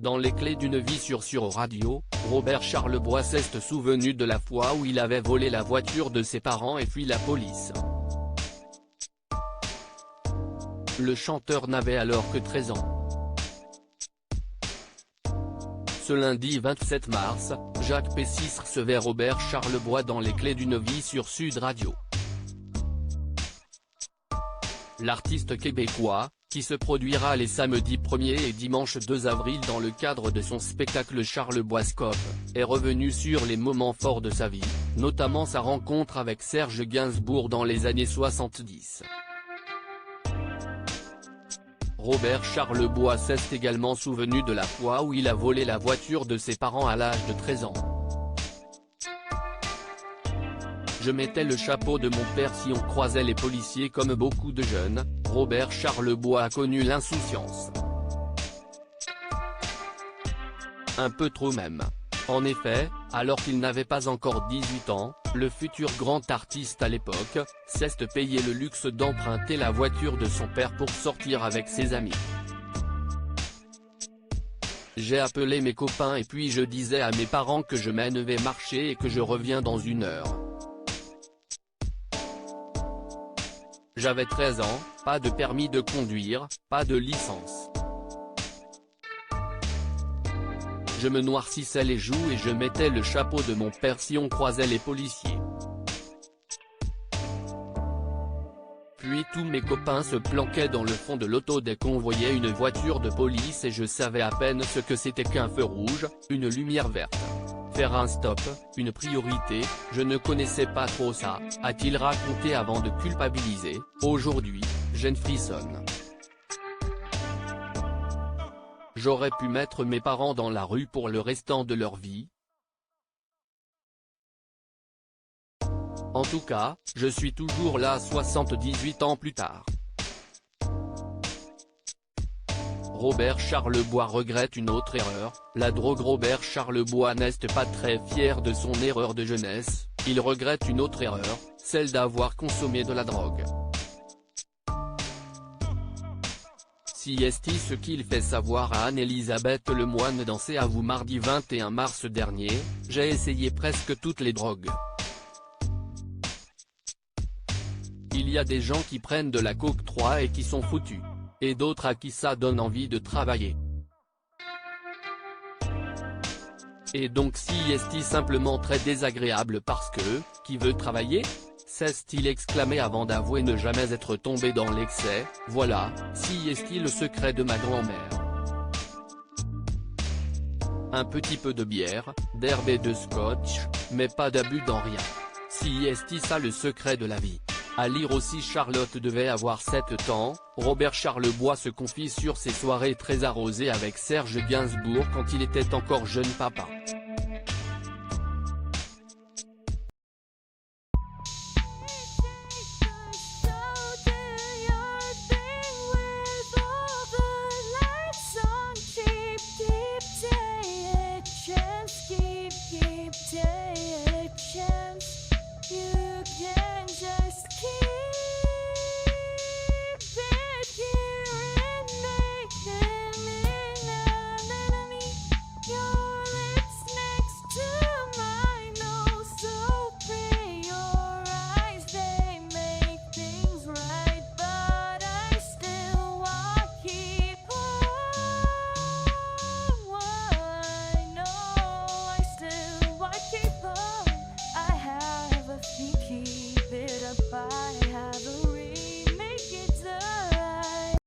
Dans les clés d'une vie sur Radio, Robert Charlebois s'est souvenu de la fois où il avait volé la voiture de ses parents et fui la police. Le chanteur n'avait alors que 13 ans. Ce lundi 27 mars, Jacques Pessis recevait Robert Charlebois dans les clés d'une vie sur Sud Radio. L'artiste québécois, qui se produira les samedis 1er et dimanche 2 avril dans le cadre de son spectacle Charleboiscope, est revenu sur les moments forts de sa vie, notamment sa rencontre avec Serge Gainsbourg dans les années 70. Robert Charlebois s'est également souvenu de la fois où il a volé la voiture de ses parents à l'âge de 13 ans. Je mettais le chapeau de mon père si on croisait les policiers comme beaucoup de jeunes, Robert Charlebois a connu l'insouciance. Un peu trop même. En effet, alors qu'il n'avait pas encore 18 ans, le futur grand artiste à l'époque, s'est payé le luxe d'emprunter la voiture de son père pour sortir avec ses amis. J'ai appelé mes copains et puis je disais à mes parents que je m'en vais marcher et que je reviens dans 1 heure. J'avais 13 ans, pas de permis de conduire, pas de licence. Je me noircissais les joues et je mettais le chapeau de mon père si on croisait les policiers. Puis tous mes copains se planquaient dans le fond de l'auto dès qu'on voyait une voiture de police et je savais à peine ce que c'était qu'un feu rouge, une lumière verte. Faire un stop, une priorité, je ne connaissais pas trop ça, a-t-il raconté avant de culpabiliser. Aujourd'hui, je frissonne. J'aurais pu mettre mes parents dans la rue pour le restant de leur vie. En tout cas, je suis toujours là 78 ans plus tard. Robert Charlebois regrette une autre erreur, la drogue. Robert Charlebois n'est pas très fier de son erreur de jeunesse, il regrette une autre erreur, celle d'avoir consommé de la drogue. Si est ce qu'il fait savoir à Anne-Elisabeth Lemoine dans C'est à vous mardi 21 mars dernier, j'ai essayé presque toutes les drogues. Il y a des gens qui prennent de la coke 3 et qui sont foutus. Et d'autres à qui ça donne envie de travailler. Et donc si est simplement très désagréable parce que, qui veut travailler ? S'est-il exclamé avant d'avouer ne jamais être tombé dans l'excès, voilà, si est-il le secret de ma grand-mère. Un petit peu de bière, d'herbe et de scotch, mais pas d'abus dans rien. Si est ça le secret de la vie. À lire aussi Charlotte devait avoir 7 ans, Robert Charlebois se confie sur ses soirées très arrosées avec Serge Gainsbourg quand il était encore jeune papa.